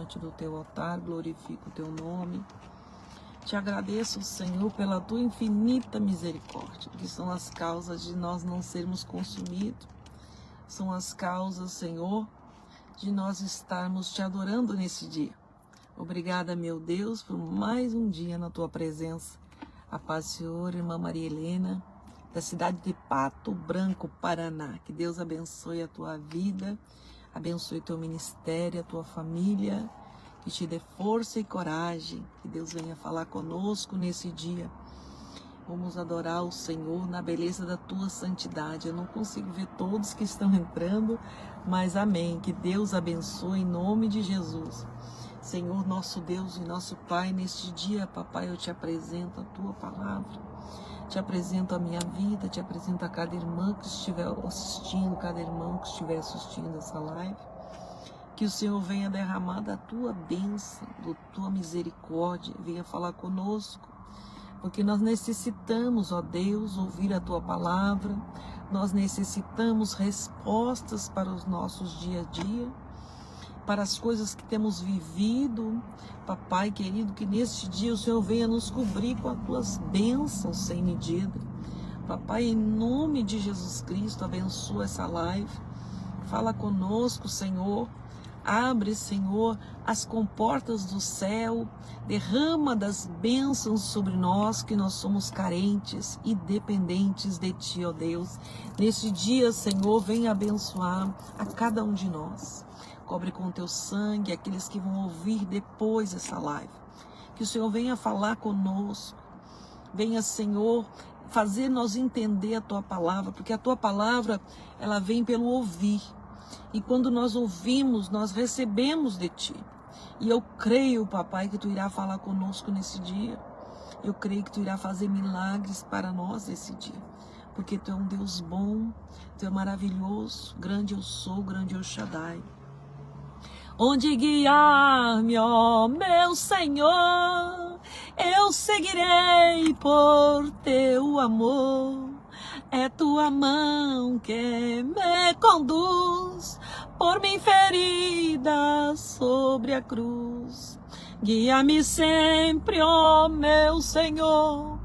diante do teu altar, glorifico o teu nome. Te agradeço, Senhor, pela tua infinita misericórdia, que são as causas de nós não sermos consumidos, são as causas, Senhor, de nós estarmos te adorando nesse dia. Obrigada, meu Deus, por mais um dia na tua presença. A paz, Senhor, irmã Maria Helena, da cidade de Pato Branco, Paraná. Que Deus abençoe a tua vida, abençoe teu ministério, a tua família, que te dê força e coragem. Que Deus venha falar conosco nesse dia. Vamos adorar o Senhor na beleza da tua santidade. Eu não consigo ver todos que estão entrando, mas amém. Que Deus abençoe em nome de Jesus. Senhor, nosso Deus e nosso Pai, neste dia, papai, eu te apresento a tua palavra. Te apresento a minha vida, te apresento a cada irmã que estiver assistindo, cada irmão que estiver assistindo essa live. Que o Senhor venha derramar da tua bênção, da tua misericórdia, venha falar conosco, porque nós necessitamos, ó Deus, ouvir a tua palavra, nós necessitamos respostas para os nossos dia a dia, para as coisas que temos vivido. Papai querido, que neste dia o Senhor venha nos cobrir com as tuas bênçãos sem medida. Papai, em nome de Jesus Cristo, abençoa essa live, fala conosco, Senhor. Abre, Senhor, as comportas do céu, derrama das bênçãos sobre nós, que nós somos carentes e dependentes de Ti, ó Deus. Neste dia, Senhor, venha abençoar a cada um de nós. Cobre com Teu sangue aqueles que vão ouvir depois essa live. Que o Senhor venha falar conosco. Venha, Senhor, fazer nós entender a Tua palavra, porque a Tua palavra, ela vem pelo ouvir. E quando nós ouvimos, nós recebemos de Ti. E eu creio, papai, que Tu irá falar conosco nesse dia. Eu creio que Tu irá fazer milagres para nós nesse dia. Porque Tu é um Deus bom, Tu é maravilhoso, grande eu sou, grande El Shaddai. Onde guiar-me, ó meu Senhor, eu seguirei por Teu amor. É Tua mão que me conduz por mim ferida sobre a cruz. Guia-me sempre, ó meu Senhor,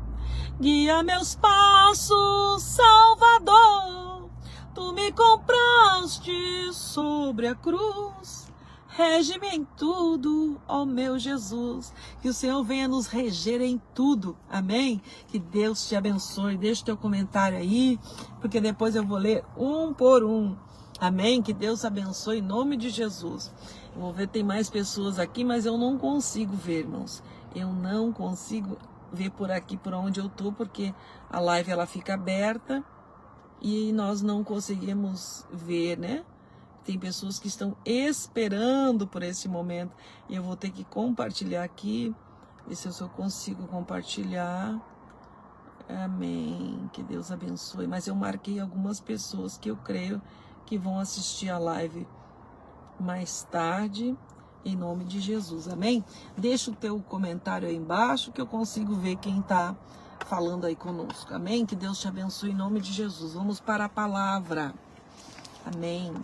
guia meus passos, Salvador. Tu me compraste sobre a cruz. Rege-me em tudo, ó meu Jesus. Que o Senhor venha nos reger em tudo. Amém? Que Deus te abençoe. Deixa o teu comentário aí, porque depois eu vou ler um por um. Amém? Que Deus abençoe em nome de Jesus. Eu vou ver, tem mais pessoas aqui, mas eu não consigo ver, irmãos. Eu não consigo ver por aqui, por onde eu estou, porque a live ela fica aberta e nós não conseguimos ver, né? Tem pessoas que estão esperando por esse momento. E eu vou ter que compartilhar aqui. Ver se eu só consigo compartilhar. Amém. Que Deus abençoe. Mas eu marquei algumas pessoas que eu creio que vão assistir a live mais tarde. Em nome de Jesus. Amém? Deixa o teu comentário aí embaixo que eu consigo ver quem está falando aí conosco. Amém? Que Deus te abençoe em nome de Jesus. Vamos para a palavra. Amém.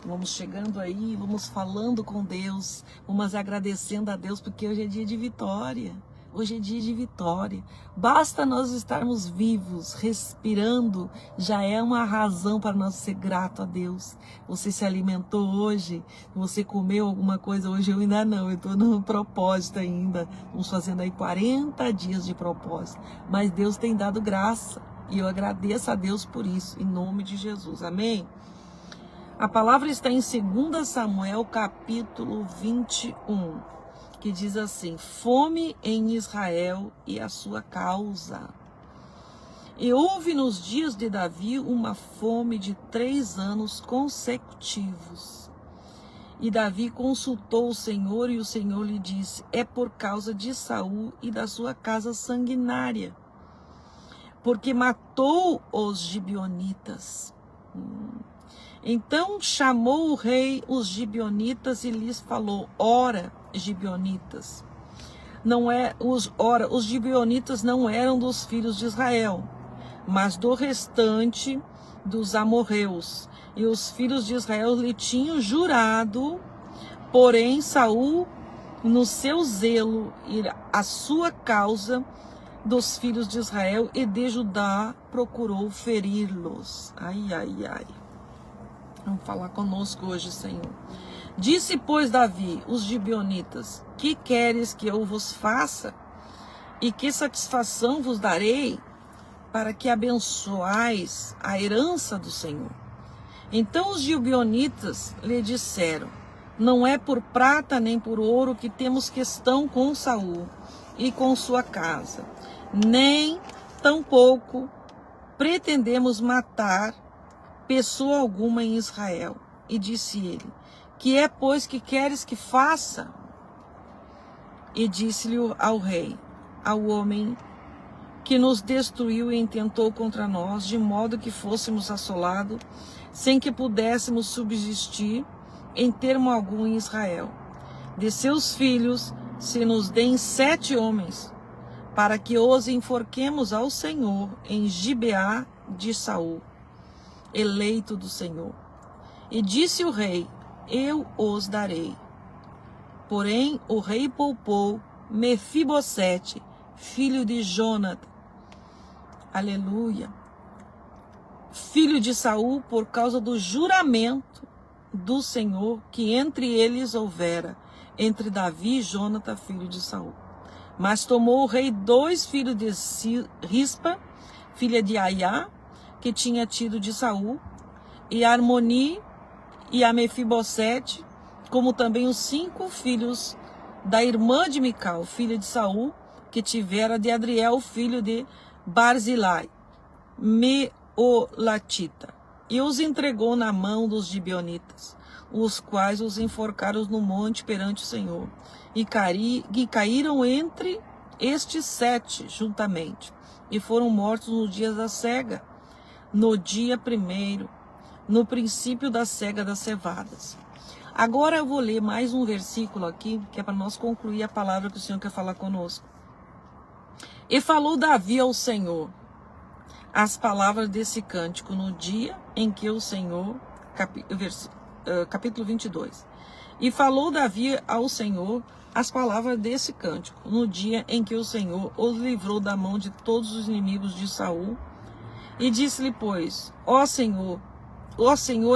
Vamos chegando aí, vamos falando com Deus, vamos agradecendo a Deus, porque hoje é dia de vitória. Hoje é dia de vitória. Basta nós estarmos vivos, respirando, já é uma razão para nós ser grato a Deus. Você se alimentou hoje? Você comeu alguma coisa hoje? Eu ainda não, eu estou no propósito ainda. Estamos fazendo aí 40 dias de propósito. Mas Deus tem dado graça e eu agradeço a Deus por isso, em nome de Jesus. Amém? A palavra está em 2 Samuel, capítulo 21, que diz assim: fome em Israel e a sua causa. E houve nos dias de Davi uma fome de 3 anos consecutivos. E Davi consultou o Senhor e o Senhor lhe disse: é por causa de Saul e da sua casa sanguinária, porque matou os gibeonitas. Então chamou o rei os gibeonitas e lhes falou: ora, gibeonitas, os gibeonitas não eram dos filhos de Israel, mas do restante dos amorreus. E os filhos de Israel lhe tinham jurado Porém, Saul, no seu zelo e a sua causa dos filhos de Israel e de Judá, procurou feri-los. Ai, ai, ai. Vamos falar conosco hoje, Senhor. Disse, pois, Davi, os gibeonitas: que queres que eu vos faça? E que satisfação vos darei, para que abençoais a herança do Senhor? Então os gibeonitas lhe disseram: não é por prata nem por ouro que temos questão com Saul e com sua casa, nem tampouco pretendemos matar pessoa alguma em Israel. E disse ele: que é, pois, que queres que faça? E disse-lhe ao rei: ao homem que nos destruiu e intentou contra nós, de modo que fôssemos assolados, sem que pudéssemos subsistir em termo algum em Israel. De seus filhos se nos deem 7 homens, para que os enforquemos ao Senhor em Gibeá de Saul, eleito do Senhor. E disse o rei: eu os darei. Porém o rei poupou Mefibosete, filho de Jonatã, aleluia, filho de Saul, por causa do juramento do Senhor que entre eles houvera, entre Davi e Jonatã, filho de Saul. Mas tomou o rei 2 filhos de Rispa, filha de Aiá, que tinha tido de Saul, e a Armoni e a Mefibosete, como também os 5 filhos da irmã de Mical, filha de Saul, que tivera de Adriel, filho de Barzilai, Meolatita, e os entregou na mão dos gibeonitas, os quais os enforcaram no monte perante o Senhor, e caíram entre estes 7 juntamente, e foram mortos no dia da cega, no dia primeiro, no princípio da cega das cevadas. Agora eu vou ler mais um versículo aqui, que é para nós concluir a palavra que o Senhor quer falar conosco. E falou Davi ao Senhor as palavras desse cântico no dia em que o Senhor, capítulo 22. E falou Davi ao Senhor as palavras desse cântico no dia em que o Senhor os livrou da mão de todos os inimigos de Saul. E disse-lhe, pois: ó Senhor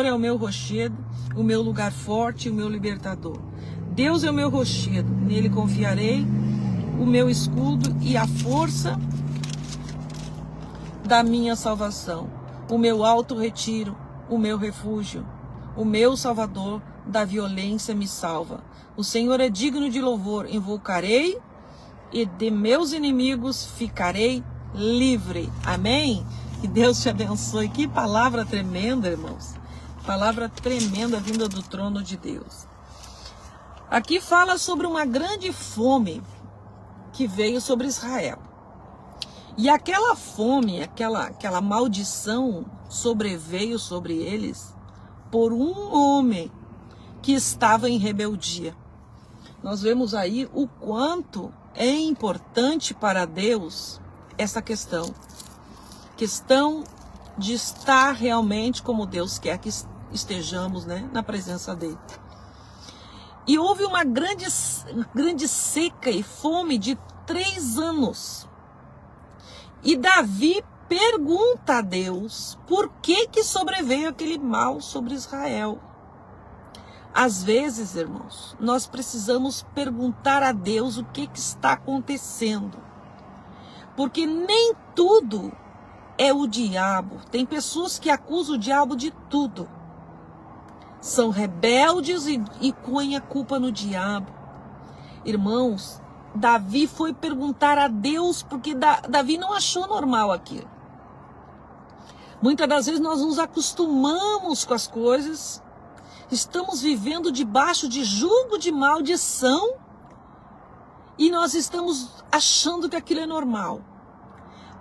é o meu rochedo, o meu lugar forte e o meu libertador. Deus é o meu rochedo, nele confiarei, o meu escudo e a força da minha salvação, o meu alto retiro, o meu refúgio, o meu salvador da violência me salva. O Senhor é digno de louvor, invocarei e de meus inimigos ficarei livre. Amém? Que Deus te abençoe. Que palavra tremenda, irmãos. Palavra tremenda vinda do trono de Deus. Aqui fala sobre uma grande fome que veio sobre Israel. E aquela fome, aquela maldição sobreveio sobre eles por um homem que estava em rebeldia. Nós vemos aí o quanto é importante para Deus essa questão de estar realmente como Deus quer que estejamos, né, na presença dele. E houve uma grande seca e fome de 3 anos. E Davi pergunta a Deus por que sobreveio aquele mal sobre Israel. Às vezes, irmãos, nós precisamos perguntar a Deus o que está acontecendo. Porque nem tudo é o diabo. Tem pessoas que acusam o diabo de tudo. São rebeldes e põem a culpa no diabo. Irmãos, Davi foi perguntar a Deus porque Davi não achou normal aquilo. Muitas das vezes nós nos acostumamos com as coisas, estamos vivendo debaixo de jugo de maldição e nós estamos achando que aquilo é normal.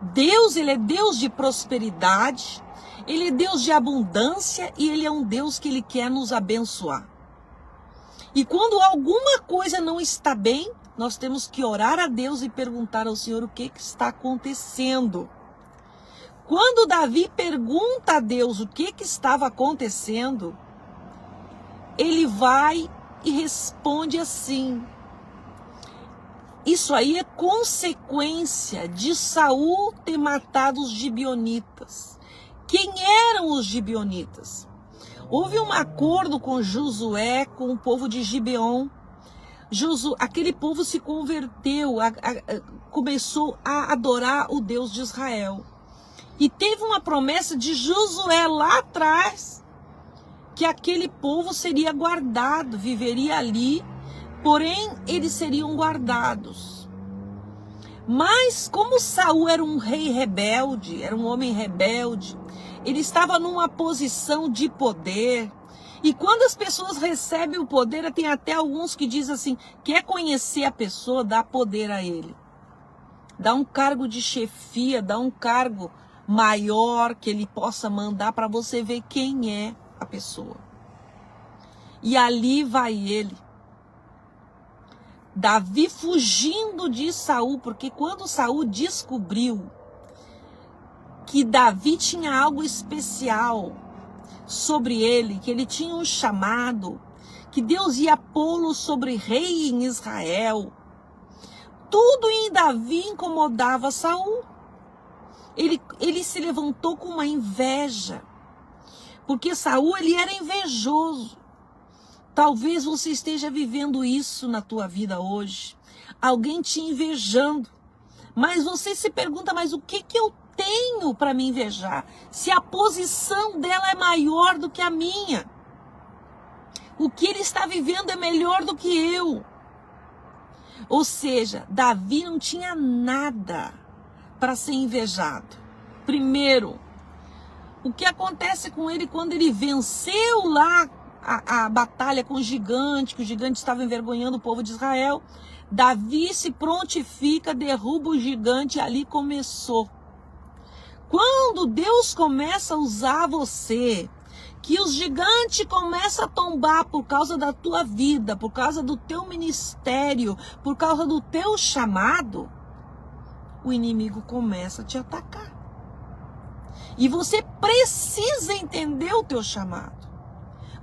Deus, ele é Deus de prosperidade, ele é Deus de abundância e ele é um Deus que ele quer nos abençoar. E quando alguma coisa não está bem, nós temos que orar a Deus e perguntar ao Senhor o que está acontecendo. Quando Davi pergunta a Deus o que estava acontecendo, ele vai e responde assim. Isso aí é consequência de Saul ter matado os gibeonitas. Quem eram os gibeonitas? Houve um acordo com Josué, com o povo de Gibeon. Aquele povo se converteu, começou a adorar o Deus de Israel. E teve uma promessa de Josué lá atrás, que aquele povo seria guardado, viveria ali, porém eles seriam guardados. Mas como Saul era um rei rebelde, era um homem rebelde, ele estava numa posição de poder. E quando as pessoas recebem o poder, tem até alguns que dizem assim, quer conhecer a pessoa, dá poder a ele. Dá um cargo de chefia, dá um cargo maior que ele possa mandar para você ver quem é a pessoa. E ali vai ele. Davi fugindo de Saul, porque quando Saul descobriu que Davi tinha algo especial sobre ele, que ele tinha um chamado, que Deus ia pô-lo sobre rei em Israel, tudo em Davi incomodava Saul. Ele se levantou com uma inveja, porque Saul ele era invejoso. Talvez você esteja vivendo isso na tua vida hoje. Alguém te invejando. Mas você se pergunta, mas o que eu tenho para me invejar? Se a posição dela é maior do que a minha. O que ele está vivendo é melhor do que eu. Ou seja, Davi não tinha nada para ser invejado. Primeiro, o que acontece com ele quando ele venceu lá a batalha com o gigante, que o gigante estava envergonhando o povo de Israel. Davi se prontifica, derruba o gigante e ali começou. Quando Deus começa a usar você, que os gigantes começam a tombar por causa da tua vida, por causa do teu ministério, por causa do teu chamado, o inimigo começa a te atacar. E você precisa entender o teu chamado.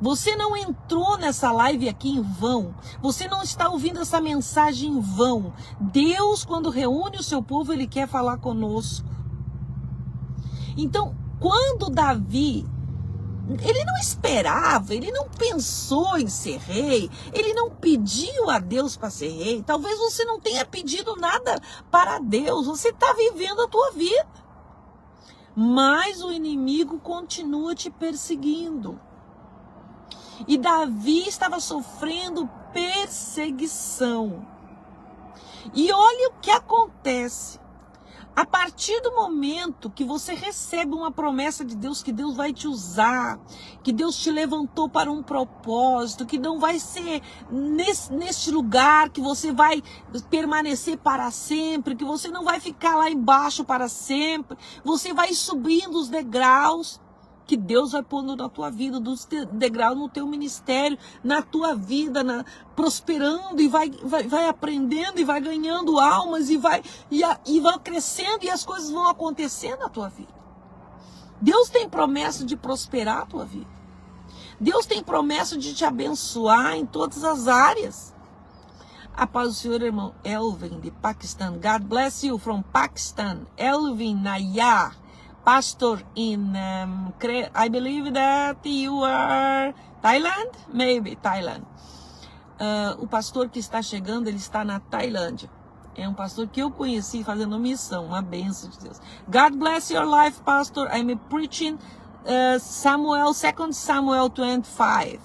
Você não entrou nessa live aqui em vão. Você não está ouvindo essa mensagem em vão. Deus, quando reúne o seu povo, Ele quer falar conosco. Então, quando Davi, ele não esperava, ele não pensou em ser rei, ele não pediu a Deus para ser rei. Talvez você não tenha pedido nada para Deus, você está vivendo a tua vida. Mas o inimigo continua te perseguindo. E Davi estava sofrendo perseguição. E olha o que acontece. A partir do momento que você recebe uma promessa de Deus, que Deus vai te usar, que Deus te levantou para um propósito, que não vai ser neste lugar que você vai permanecer para sempre, que você não vai ficar lá embaixo para sempre, você vai subindo os degraus que Deus vai pondo na tua vida, dos degraus no teu ministério, na tua vida, prosperando e vai aprendendo e vai ganhando almas e vai crescendo e as coisas vão acontecendo na tua vida. Deus tem promessa de prosperar a tua vida. Deus tem promessa de te abençoar em todas as áreas. A paz do Senhor, irmão Elvin, de Paquistão. God bless you from Pakistan. Elvin Nayar. Pastor in, I believe that you are Thailand? Maybe Thailand. O pastor que está chegando, ele está na Tailândia. É um pastor que eu conheci fazendo missão, uma bênção de Deus. God bless your life, pastor. I'm preaching 2 Samuel 25.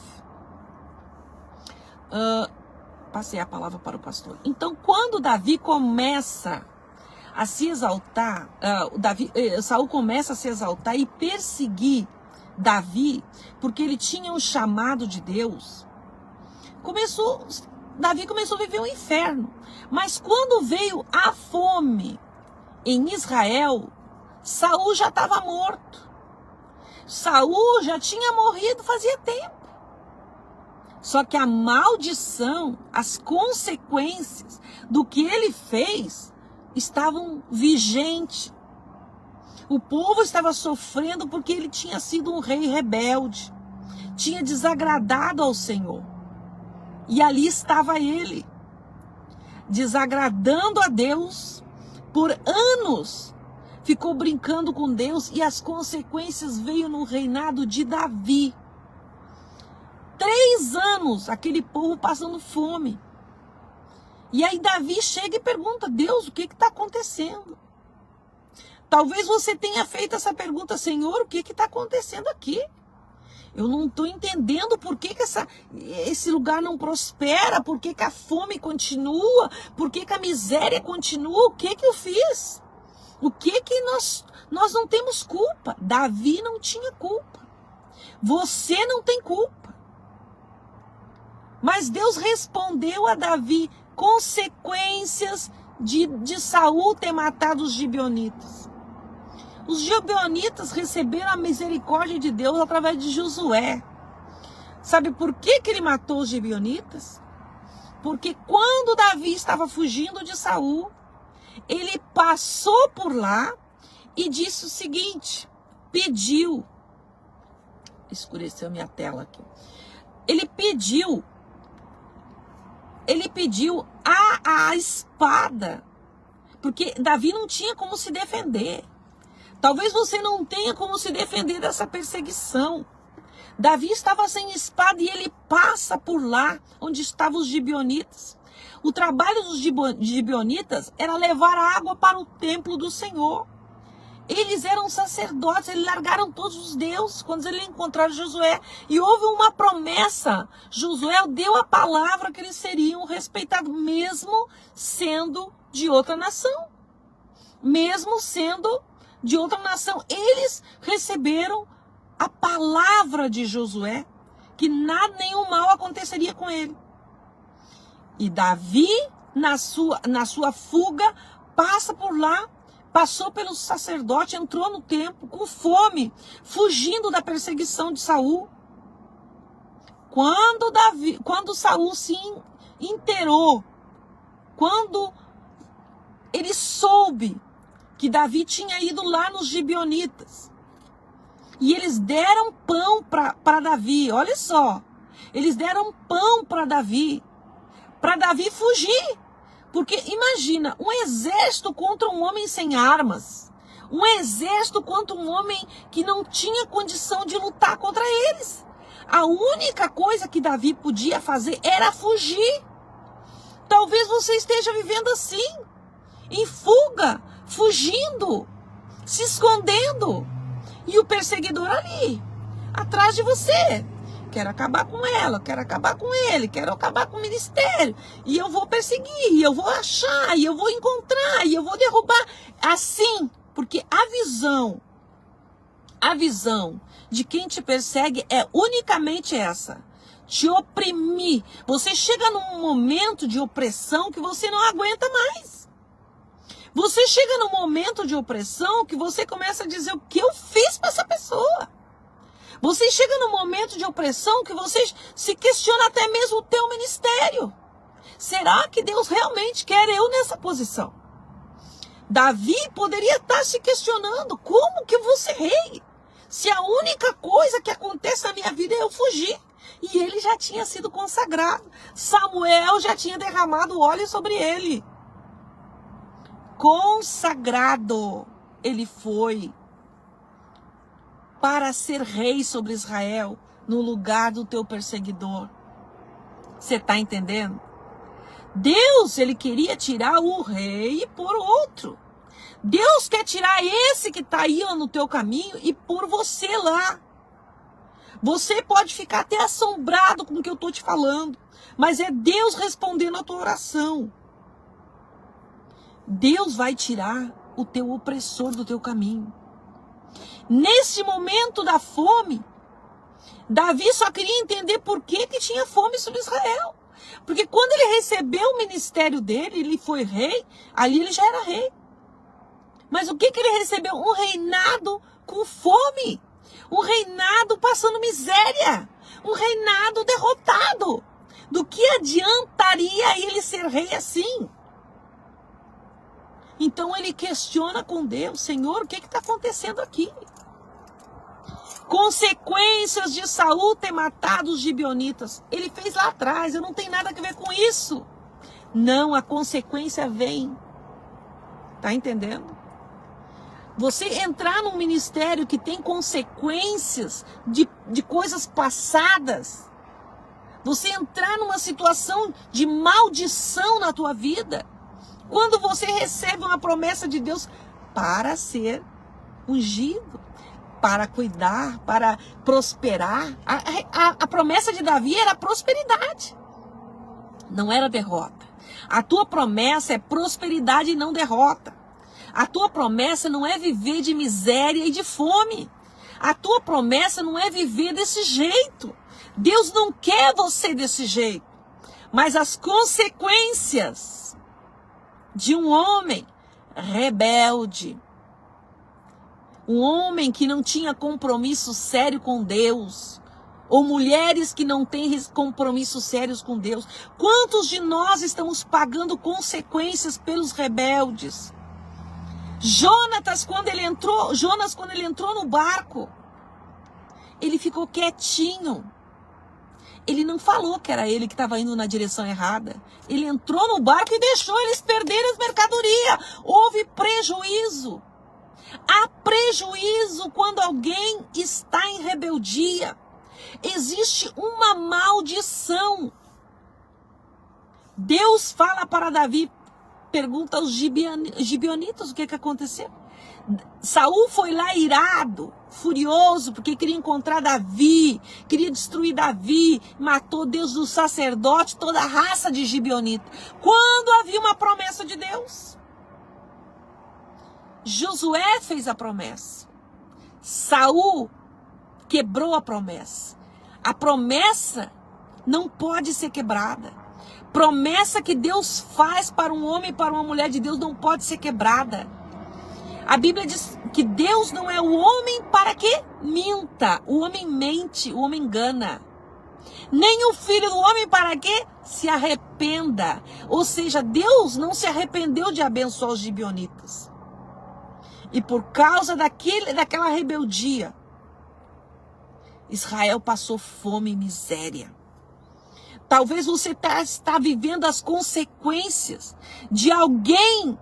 Passei a palavra para o pastor. Então, quando Davi começa a se exaltar, Saul começa a se exaltar e perseguir Davi, porque ele tinha um chamado de Deus. Davi começou a viver um inferno. Mas quando veio a fome em Israel, Saul já estava morto. Saul já tinha morrido fazia tempo. Só que a maldição, as consequências do que ele fez estavam vigentes. O povo estava sofrendo porque ele tinha sido um rei rebelde, tinha desagradado ao Senhor. E ali estava ele, desagradando a Deus por anos. Ficou brincando com Deus e as consequências veio no reinado de Davi. 3 anos, aquele povo passando fome. E aí Davi chega e pergunta: Deus, o que está acontecendo? Talvez você tenha feito essa pergunta: Senhor, o que está acontecendo aqui? Eu não estou entendendo por que esse lugar não prospera, por que a fome continua, por que a miséria continua, o que eu fiz? O que nós não temos culpa? Davi não tinha culpa. Você não tem culpa. Mas Deus respondeu a Davi consequências de Saul ter matado os gibeonitas. Os gibeonitas receberam a misericórdia de Deus através de Josué. Sabe por que ele matou os gibeonitas? Porque quando Davi estava fugindo de Saul, ele passou por lá e disse o seguinte, pediu, escureceu minha tela aqui, ele pediu a espada, porque Davi não tinha como se defender. Talvez você não tenha como se defender dessa perseguição. Davi estava sem espada e ele passa por lá, onde estavam os gibeonitas. O trabalho dos gibeonitas era levar água para o templo do Senhor. Eles eram sacerdotes, eles largaram todos os deuses quando eles encontraram Josué. E houve uma promessa. Josué deu a palavra que eles seriam respeitados, mesmo sendo de outra nação. Mesmo sendo de outra nação. Eles receberam a palavra de Josué, que nada, nenhum mal aconteceria com ele. E Davi, na sua fuga, passa por lá, passou pelo sacerdote, entrou no templo com fome, fugindo da perseguição de Saul. Quando Saul se inteirou, quando ele soube que Davi tinha ido lá nos gibeonitas, e eles deram pão para Davi, olha só, eles deram pão para Davi fugir. Porque imagina, um exército contra um homem sem armas, um exército contra um homem que não tinha condição de lutar contra eles. A única coisa que Davi podia fazer era fugir. Talvez você esteja vivendo assim, em fuga, fugindo, se escondendo. E o perseguidor ali, atrás de você. Quero acabar com ela, quero acabar com ele, quero acabar com o ministério. E eu vou perseguir, e eu vou achar, e eu vou encontrar, e eu vou derrubar. Assim, porque a visão de quem te persegue é unicamente essa. Te oprimir. Você chega num momento de opressão que você não aguenta mais. Você chega num momento de opressão que você começa a dizer: o que eu fiz para essa pessoa? Você chega num momento de opressão que você se questiona até mesmo o teu ministério. Será que Deus realmente quer eu nessa posição? Davi poderia estar se questionando: como que eu vou ser rei? Se a única coisa que acontece na minha vida é eu fugir. E ele já tinha sido consagrado. Samuel já tinha derramado óleo sobre ele. Consagrado ele foi para ser rei sobre Israel no lugar do teu perseguidor. Você está entendendo? Deus, ele queria tirar o rei e pôr outro. Deus quer tirar esse que está aí no teu caminho e pôr você lá. Você pode ficar até assombrado com o que eu estou te falando, mas é Deus respondendo a tua oração. Deus vai tirar o teu opressor do teu caminho. Nesse momento da fome, Davi só queria entender por que tinha fome sobre Israel. Porque quando ele recebeu o ministério dele, ele foi rei, ali ele já era rei. Mas o que ele recebeu? Um reinado com fome. Um reinado passando miséria. Um reinado derrotado. Do que adiantaria ele ser rei assim? Então ele questiona com Deus: Senhor, o que está acontecendo aqui? Consequências de Saul ter matado os gibeonitas. Ele fez lá atrás, eu não tenho nada a ver com isso. Não, a consequência vem. Tá entendendo? Você entrar num ministério que tem consequências de coisas passadas. Você entrar numa situação de maldição na tua vida. Quando você recebe uma promessa de Deus para ser ungido, para cuidar, para prosperar. A promessa de Davi era prosperidade, não era derrota. A tua promessa é prosperidade e não derrota. A tua promessa não é viver de miséria e de fome. A tua promessa não é viver desse jeito. Deus não quer você desse jeito. Mas as consequências de um homem rebelde, um homem que não tinha compromisso sério com Deus, ou mulheres que não têm compromissos sérios com Deus. Quantos de nós estamos pagando consequências pelos rebeldes? Jonas, quando ele entrou no barco, ele ficou quietinho. Ele não falou que era ele que estava indo na direção errada. Ele entrou no barco e deixou eles perderem as mercadorias. Houve prejuízo. Há prejuízo quando alguém está em rebeldia. Existe uma maldição. Deus fala para Davi, pergunta aos gibeonitas o que aconteceu. Saul foi lá irado, furioso, porque queria encontrar Davi, queria destruir Davi, matou Deus do sacerdote, toda a raça de gibeonita. Quando havia uma promessa de Deus, Josué fez a promessa. Saul quebrou a promessa. A promessa não pode ser quebrada. Promessa que Deus faz para um homem e para uma mulher de Deus não pode ser quebrada. A Bíblia diz que Deus não é o homem para que minta. O homem mente, o homem engana. Nem o filho do homem para que se arrependa. Ou seja, Deus não se arrependeu de abençoar os gibeonitas. E por causa daquela rebeldia, Israel passou fome e miséria. Talvez você está vivendo as consequências de alguém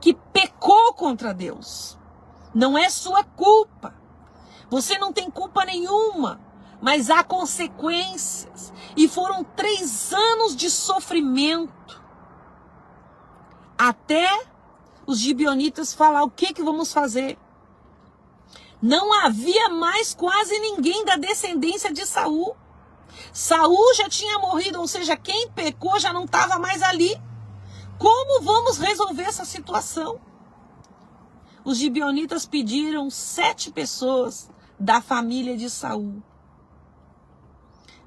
que pecou contra Deus. Não é sua culpa. Você não tem culpa nenhuma, mas há consequências. E foram 3 anos de sofrimento. Até os gibeonitas falar o que vamos fazer. Não havia mais quase ninguém da descendência de Saul. Saul já tinha morrido, ou seja, quem pecou já não estava mais ali. Como vamos resolver essa situação? Os gibeonitas pediram 7 pessoas da família de Saul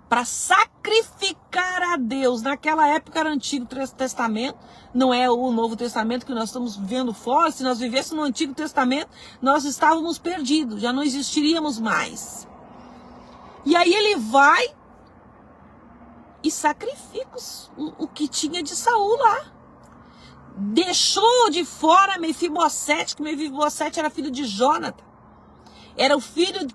para sacrificar a Deus. Naquela época era o Antigo Testamento, não é o Novo Testamento que nós estamos vivendo fora. Se nós vivêssemos no Antigo Testamento, nós estávamos perdidos, já não existiríamos mais. E aí ele vai e sacrifica o que tinha de Saul lá. Deixou de fora Mefibosete, que Mefibosete era filho de Jonathan. Era o filho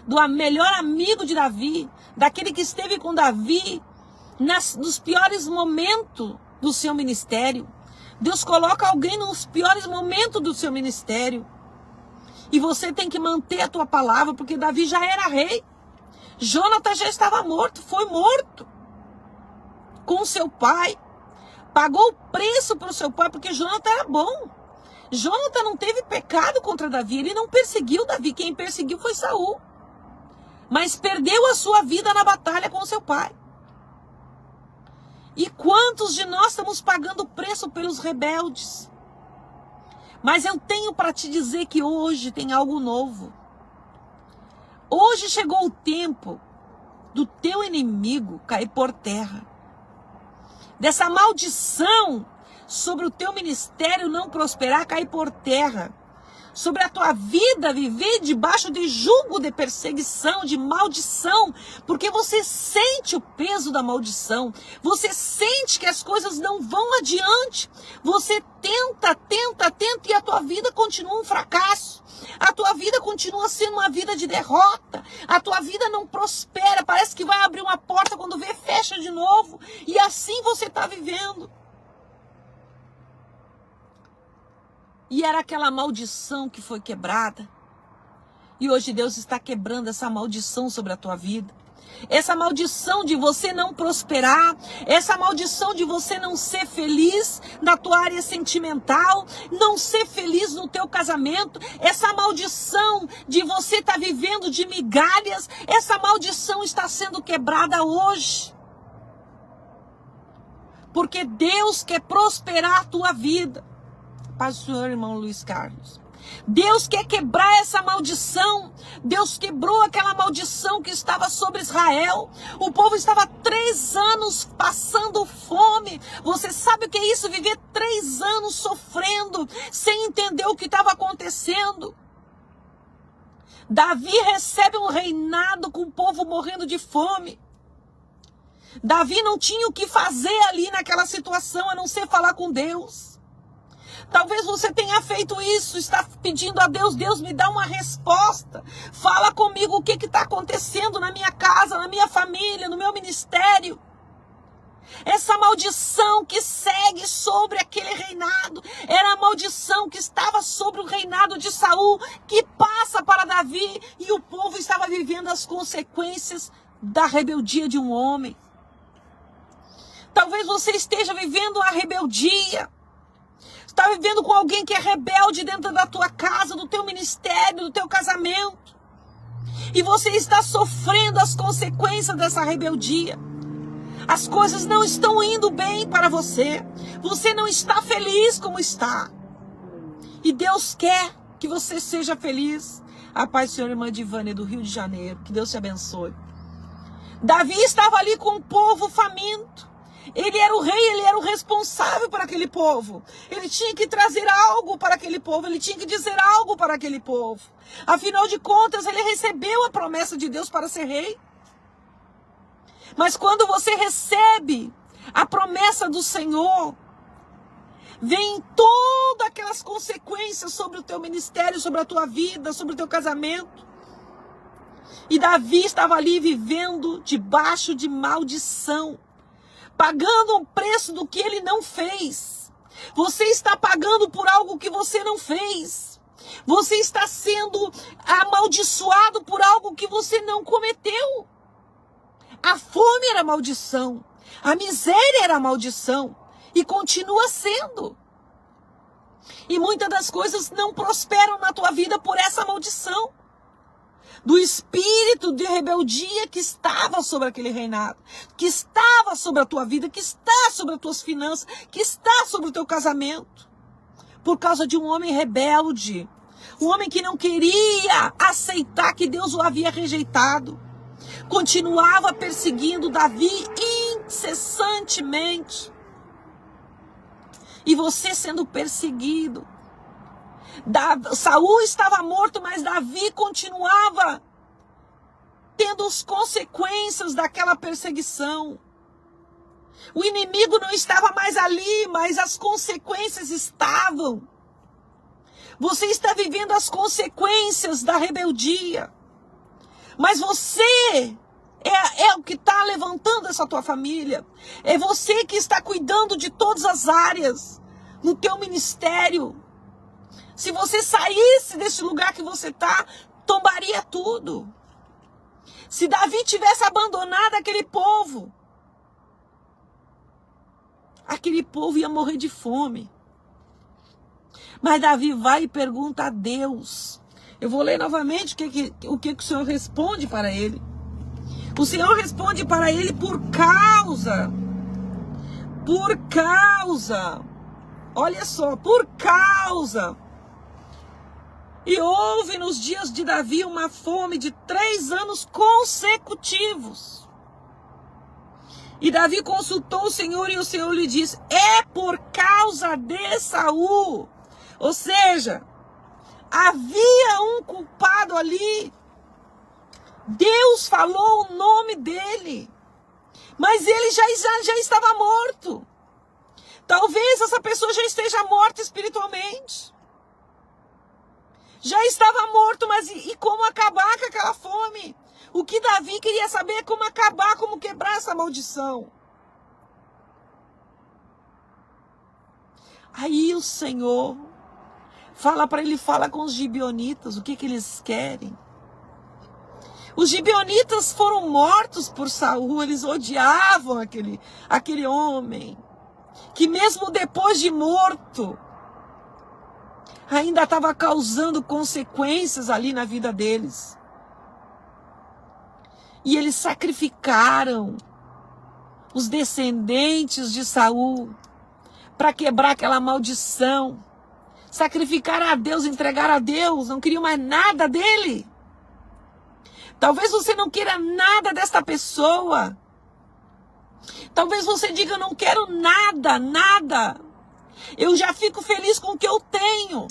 do melhor amigo de Davi, daquele que esteve com Davi nos piores momentos do seu ministério. Deus coloca alguém nos piores momentos do seu ministério. E você tem que manter a tua palavra, porque Davi já era rei. Jonathan já estava morto, foi morto com seu pai. Pagou o preço para o seu pai, porque Jonathan era bom. Jonathan não teve pecado contra Davi, ele não perseguiu Davi, quem perseguiu foi Saul. Mas perdeu a sua vida na batalha com seu pai. E quantos de nós estamos pagando o preço pelos rebeldes? Mas eu tenho para te dizer que hoje tem algo novo. Hoje chegou o tempo do teu inimigo cair por terra. Dessa maldição sobre o teu ministério não prosperar, cair por terra. Sobre a tua vida viver debaixo de jugo de perseguição, de maldição. Porque você sente o peso da maldição. Você sente que as coisas não vão adiante. Você tenta e a tua vida continua um fracasso. a tua vida continua sendo uma vida de derrota, a tua vida não prospera, parece que vai abrir uma porta, quando vê, fecha de novo, e assim você está vivendo. E era aquela maldição que foi quebrada, e hoje Deus está quebrando essa maldição sobre a tua vida. Essa maldição de você não prosperar, essa maldição de você não ser feliz na tua área sentimental, não ser feliz no teu casamento, essa maldição de você estar vivendo de migalhas, essa maldição está sendo quebrada hoje. Porque Deus quer prosperar a tua vida. Paz do Senhor, irmão Luiz Carlos. Deus quer quebrar essa maldição. Deus quebrou aquela maldição que estava sobre Israel. O povo estava 3 anos passando fome. Você sabe o que é isso? Viver 3 anos sofrendo, sem entender o que estava acontecendo. Davi recebe um reinado com o povo morrendo de fome. Davi não tinha o que fazer ali naquela situação, a não ser falar com Deus. Talvez você tenha feito isso, está pedindo a Deus, Deus me dá uma resposta. Fala comigo o que está acontecendo na minha casa, na minha família, no meu ministério. Essa maldição que segue sobre aquele reinado, era a maldição que estava sobre o reinado de Saul, que passa para Davi, e o povo estava vivendo as consequências da rebeldia de um homem. Talvez você esteja vivendo a rebeldia. Está vivendo com alguém que é rebelde dentro da tua casa, do teu ministério, do teu casamento. E você está sofrendo as consequências dessa rebeldia. As coisas não estão indo bem para você. Você não está feliz como está. E Deus quer que você seja feliz. A paz do Senhor, irmã Divânia, do Rio de Janeiro. Que Deus te abençoe. Davi estava ali com o povo faminto. Ele era o rei, ele era o responsável por aquele povo. Ele tinha que trazer algo para aquele povo, ele tinha que dizer algo para aquele povo. Afinal de contas, ele recebeu a promessa de Deus para ser rei. Mas quando você recebe a promessa do Senhor, vem todas aquelas consequências sobre o teu ministério, sobre a tua vida, sobre o teu casamento. E Davi estava ali vivendo debaixo de maldição, pagando o preço do que ele não fez. Você está pagando por algo que você não fez. Você está sendo amaldiçoado por algo que você não cometeu. A fome era maldição. A miséria era maldição. E continua sendo. E muitas das coisas não prosperam na tua vida por essa maldição. Do espírito de rebeldia que estava sobre aquele reinado, que estava sobre a tua vida, que está sobre as tuas finanças, que está sobre o teu casamento, por causa de um homem rebelde, um homem que não queria aceitar que Deus o havia rejeitado, continuava perseguindo Davi incessantemente, e você sendo perseguido. Saul estava morto, mas Davi continuava tendo as consequências daquela perseguição. O inimigo não estava mais ali, mas as consequências estavam. Você está vivendo as consequências da rebeldia. Mas você é o que está levantando essa tua família. É você que está cuidando de todas as áreas no teu ministério. Se você saísse desse lugar que você está, tombaria tudo. Se Davi tivesse abandonado aquele povo ia morrer de fome. Mas Davi vai e pergunta a Deus. Eu vou ler novamente o que o Senhor responde para ele. O Senhor responde para ele por causa. Olha só, por causa. E houve nos dias de Davi uma fome de 3 anos consecutivos. E Davi consultou o Senhor e o Senhor lhe disse: é por causa de Saul. Ou seja, havia um culpado ali. Deus falou o nome dele. Mas ele já estava morto. Talvez essa pessoa já esteja morta espiritualmente. Já estava morto, mas e como acabar com aquela fome? O que Davi queria saber é como acabar, como quebrar essa maldição. Aí o Senhor fala para ele, fala com os gibeonitas, o que eles querem. Os gibeonitas foram mortos por Saul, eles odiavam aquele homem, que mesmo depois de morto, ainda estava causando consequências ali na vida deles. E eles sacrificaram os descendentes de Saul para quebrar aquela maldição. Sacrificaram a Deus, entregaram a Deus, não queriam mais nada dele. Talvez você não queira nada desta pessoa. Talvez você diga, eu não quero nada, nada. Eu já fico feliz com o que eu tenho.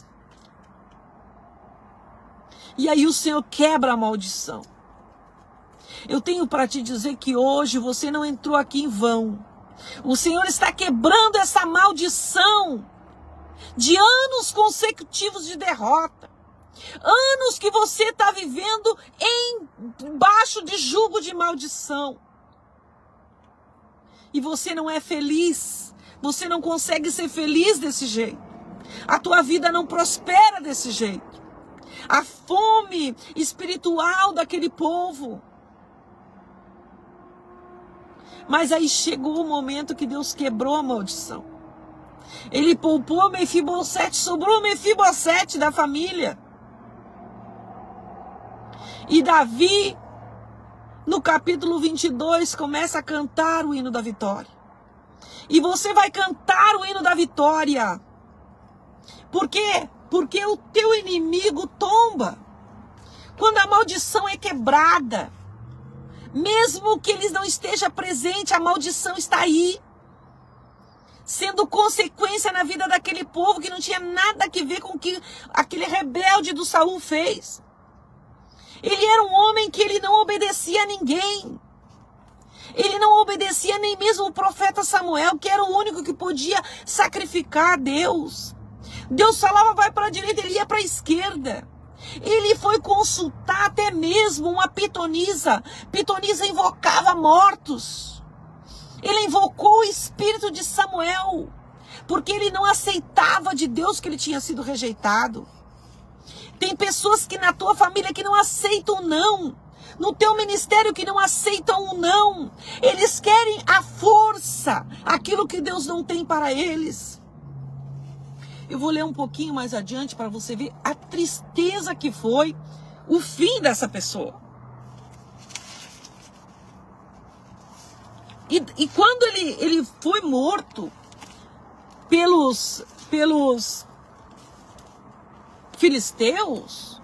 E aí o Senhor quebra a maldição. Eu tenho para te dizer que hoje você não entrou aqui em vão. O Senhor está quebrando essa maldição de anos consecutivos de derrota. Anos que você está vivendo embaixo de jugo de maldição. E você não é feliz. Você não consegue ser feliz desse jeito. A tua vida não prospera desse jeito. A fome espiritual daquele povo. Mas aí chegou o momento que Deus quebrou a maldição. Ele poupou Mefibosete, sobrou Mefibosete da família. E Davi, no capítulo 22, começa a cantar o hino da vitória. E você vai cantar o hino da vitória. Por quê? Porque o teu inimigo tomba. Quando a maldição é quebrada. Mesmo que ele não esteja presente, a maldição está aí. Sendo consequência na vida daquele povo que não tinha nada a ver com o que aquele rebelde do Saul fez. Ele era um homem que ele não obedecia a ninguém. Ele não obedecia nem mesmo o profeta Samuel, que era o único que podia sacrificar a Deus. Deus falava, vai para a direita, ele ia para a esquerda. Ele foi consultar até mesmo uma pitonisa. Pitonisa invocava mortos. Ele invocou o espírito de Samuel, porque ele não aceitava de Deus que ele tinha sido rejeitado. Tem pessoas que na tua família que não aceitam não. No teu ministério que não aceitam o não. Eles querem a força, aquilo que Deus não tem para eles. Eu vou ler um pouquinho mais adiante para você ver a tristeza que foi o fim dessa pessoa. E quando ele foi morto pelos filisteus,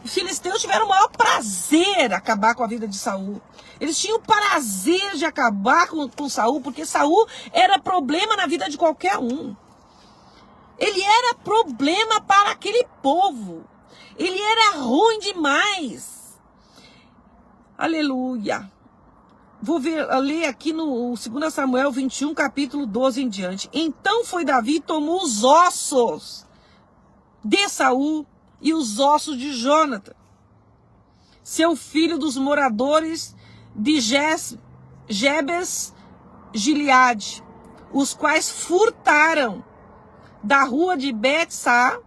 os filisteus tiveram o maior prazer em acabar com a vida de Saul. Eles tinham prazer de acabar com Saul, porque Saul era problema na vida de qualquer um. Ele era problema para aquele povo. Ele era ruim demais. Aleluia. Vou ler aqui no 2 Samuel 21, capítulo 12 em diante. Então foi Davi e tomou os ossos de Saul e os ossos de Jonatã, seu filho, dos moradores de Jebes Gileade, os quais furtaram da rua de Bet-Sa,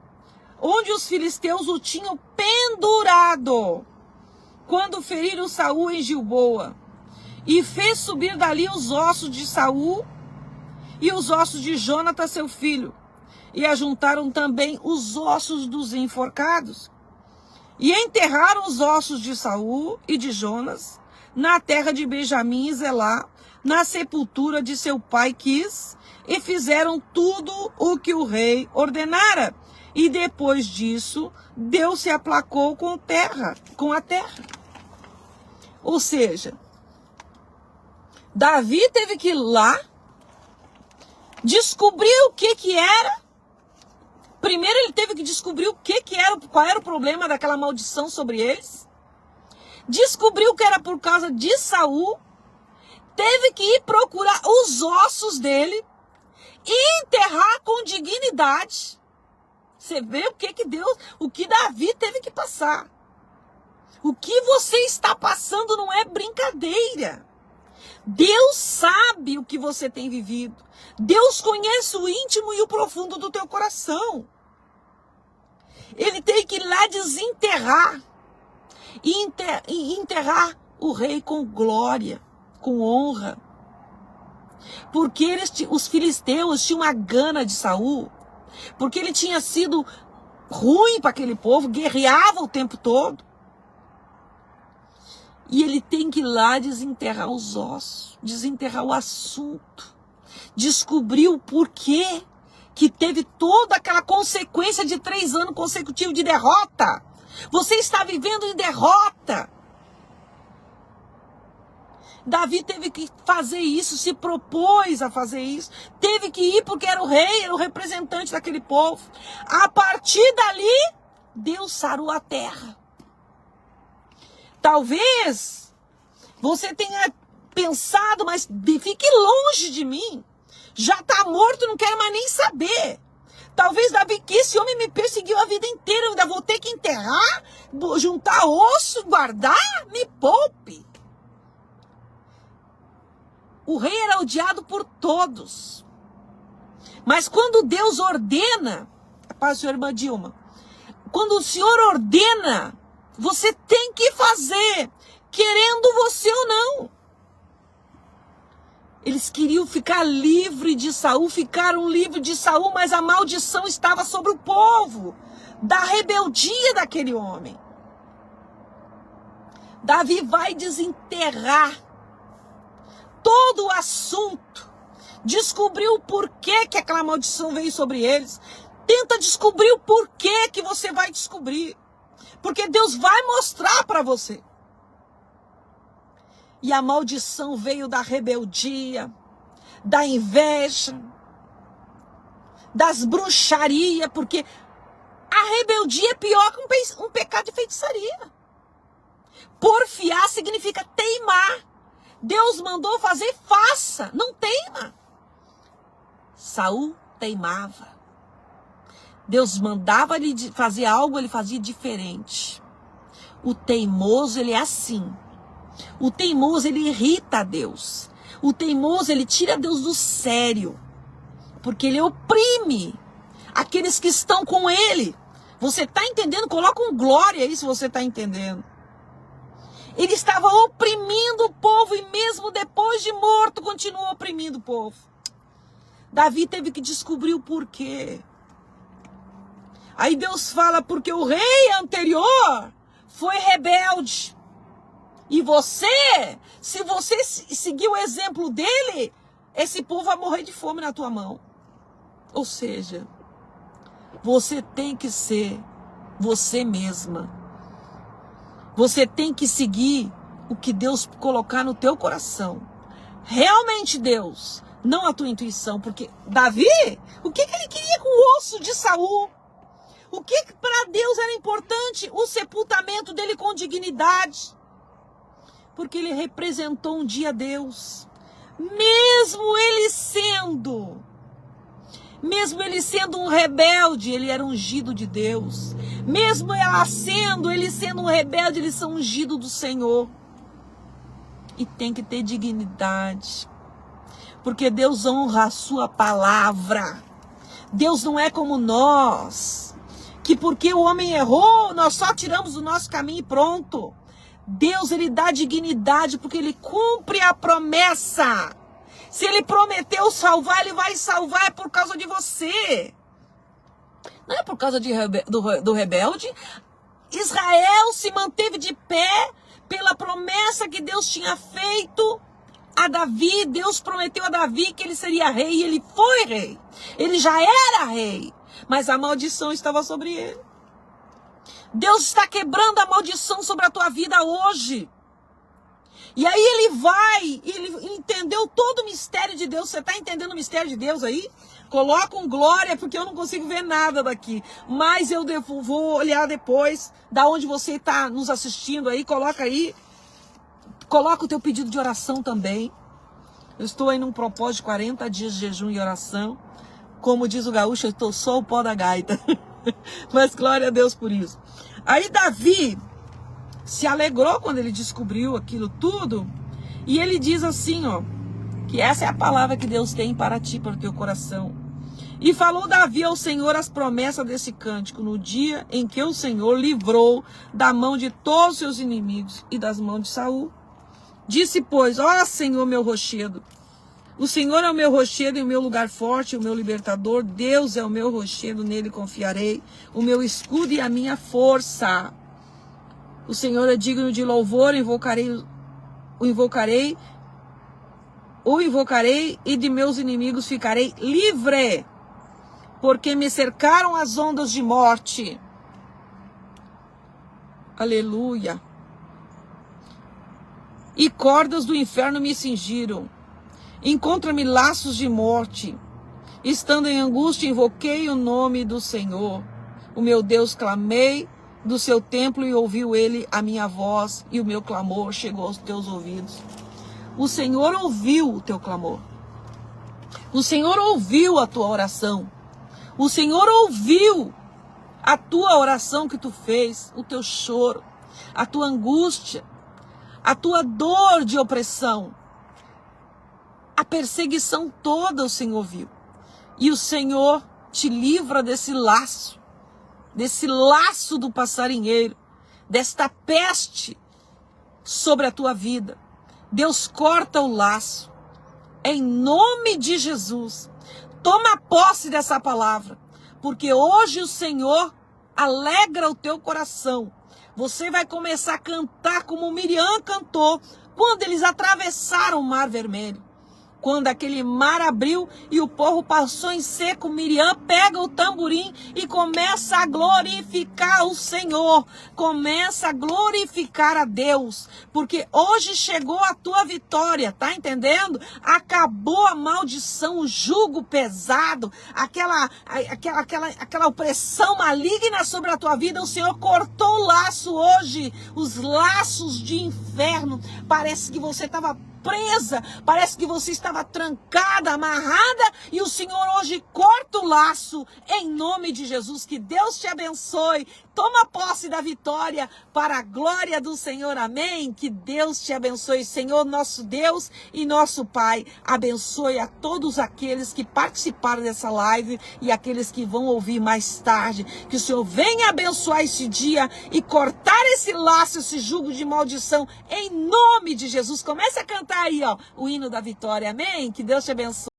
onde os filisteus o tinham pendurado, quando feriram Saul em Gilboa, e fez subir dali os ossos de Saul e os ossos de Jonatã, seu filho, e ajuntaram também os ossos dos enforcados, e enterraram os ossos de Saul e de Jonas na terra de Benjamim e Zelá, na sepultura de seu pai Quis, e fizeram tudo o que o rei ordenara. E depois disso, Deus se aplacou com a terra. Ou seja, Davi teve que ir lá, descobrir o que era. Primeiro ele teve que descobrir o que era, qual era o problema daquela maldição sobre eles. Descobriu que era por causa de Saul. Teve que ir procurar os ossos dele e enterrar com dignidade. Você vê o que Davi teve que passar. O que você está passando não é brincadeira. Deus sabe o que você tem vivido. Deus conhece o íntimo e o profundo do teu coração. Ele tem que ir lá desenterrar. E enterrar o rei com glória, com honra. Porque os filisteus tinham uma gana de Saul. Porque ele tinha sido ruim para aquele povo, guerreava o tempo todo. E ele tem que ir lá desenterrar os ossos, desenterrar o assunto, descobrir o porquê que teve toda aquela consequência de 3 anos consecutivos de derrota. Você está vivendo em derrota. Davi teve que fazer isso, se propôs a fazer isso. Teve que ir porque era o rei, era o representante daquele povo. A partir dali, Deus sarou a terra. Talvez você tenha pensado, mas fique longe de mim. Já está morto, não quero mais nem saber. Talvez Davi quis, esse homem me perseguiu a vida inteira, eu ainda vou ter que enterrar, juntar osso, guardar, me poupe. O rei era odiado por todos. Mas quando Deus ordena, paz, senhor, irmã Dilma, quando o Senhor ordena, você tem que fazer, querendo você ou não. Eles queriam ficar livre de Saul, ficaram livres de Saul, mas a maldição estava sobre o povo, da rebeldia daquele homem. Davi vai desenterrar todo o assunto, descobriu o porquê que aquela maldição veio sobre eles. Tenta descobrir o porquê que você vai descobrir, porque Deus vai mostrar para você. E a maldição veio da rebeldia, da inveja, das bruxarias, porque a rebeldia é pior que um pecado de feitiçaria. Porfiar significa teimar. Deus mandou fazer, faça, não teima. Saul teimava. Deus mandava ele fazer algo, ele fazia diferente. O teimoso, ele é assim. O teimoso, ele irrita a Deus. O teimoso, ele tira Deus do sério. Porque ele oprime aqueles que estão com ele. Você está entendendo? Coloca um glória aí se você está entendendo. Ele estava oprimindo o povo e mesmo depois de morto continuou oprimindo o povo. Davi teve que descobrir o porquê. Aí Deus fala, porque o rei anterior foi rebelde. E você, se você seguir o exemplo dele, esse povo vai morrer de fome na tua mão. Ou seja, você tem que ser você mesma. Você tem que seguir o que Deus colocar no teu coração. Realmente Deus, não a tua intuição. Porque Davi, o que ele queria com o osso de Saul? O que para Deus era importante? O sepultamento dele com dignidade. Porque ele representou um dia Deus. Mesmo ele sendo um rebelde, ele era ungido de Deus. Mesmo ele sendo um rebelde, eles são ungidos do Senhor. E tem que ter dignidade. Porque Deus honra a sua palavra. Deus não é como nós. Que porque o homem errou, nós só tiramos o nosso caminho e pronto. Deus, ele dá dignidade porque ele cumpre a promessa. Se ele prometeu salvar, ele vai salvar, é por causa de você. Não é por causa do rebelde. Israel se manteve de pé pela promessa que Deus tinha feito a Davi. Deus prometeu a Davi que ele seria rei e ele foi rei. Ele já era rei, mas a maldição estava sobre ele. Deus está quebrando a maldição sobre a tua vida hoje. E aí ele entendeu todo o mistério de Deus. Você está entendendo o mistério de Deus aí? Coloca um glória, porque eu não consigo ver nada daqui. Mas eu vou olhar depois, da onde você está nos assistindo aí. Coloca aí. Coloca o teu pedido de oração também. Eu estou aí num propósito de 40 dias de jejum e oração. Como diz o gaúcho, eu estou só o pó da gaita. Mas glória a Deus por isso. Aí Davi se alegrou quando ele descobriu aquilo tudo. E ele diz assim, ó, que essa é a palavra que Deus tem para ti, para o teu coração. E falou Davi ao Senhor as promessas desse cântico no dia em que o Senhor livrou da mão de todos os seus inimigos e das mãos de Saul. Disse, pois, ó Senhor, meu rochedo, o Senhor é o meu rochedo e o meu lugar forte, o meu libertador. Deus é o meu rochedo, nele confiarei, o meu escudo e a minha força. O Senhor é digno de louvor, o invocarei e de meus inimigos ficarei livre, porque me cercaram as ondas de morte. Aleluia. E cordas do inferno me cingiram. Encontra-me laços de morte. Estando em angústia, invoquei o nome do Senhor. O meu Deus, clamei do seu templo e ouviu ele a minha voz, e o meu clamor chegou aos teus ouvidos. O Senhor ouviu o teu clamor. O Senhor ouviu a tua oração. O Senhor ouviu a tua oração que tu fez, o teu choro, a tua angústia, a tua dor de opressão. A perseguição toda o Senhor viu. E o Senhor te livra desse laço do passarinheiro, desta peste sobre a tua vida. Deus corta o laço. Em nome de Jesus. Toma posse dessa palavra. Porque hoje o Senhor alegra o teu coração. Você vai começar a cantar como Miriam cantou quando eles atravessaram o Mar Vermelho. Quando aquele mar abriu e o povo passou em seco, Miriam pega o tamborim e começa a glorificar o Senhor. Começa a glorificar a Deus. Porque hoje chegou a tua vitória, tá entendendo? Acabou a maldição, o jugo pesado, aquela opressão maligna sobre a tua vida. O Senhor cortou o laço hoje, os laços de inferno. Parece que você estava presa, parece que você estava trancada, amarrada, e o Senhor hoje corta o laço, em nome de Jesus. Que Deus te abençoe, toma posse da vitória, para a glória do Senhor, amém? Que Deus te abençoe, Senhor, nosso Deus e nosso Pai, abençoe a todos aqueles que participaram dessa live, e aqueles que vão ouvir mais tarde, que o Senhor venha abençoar esse dia, e cortar esse laço, esse jugo de maldição, em nome de Jesus. Comece a cantar aí, ó, o hino da vitória, amém? Que Deus te abençoe.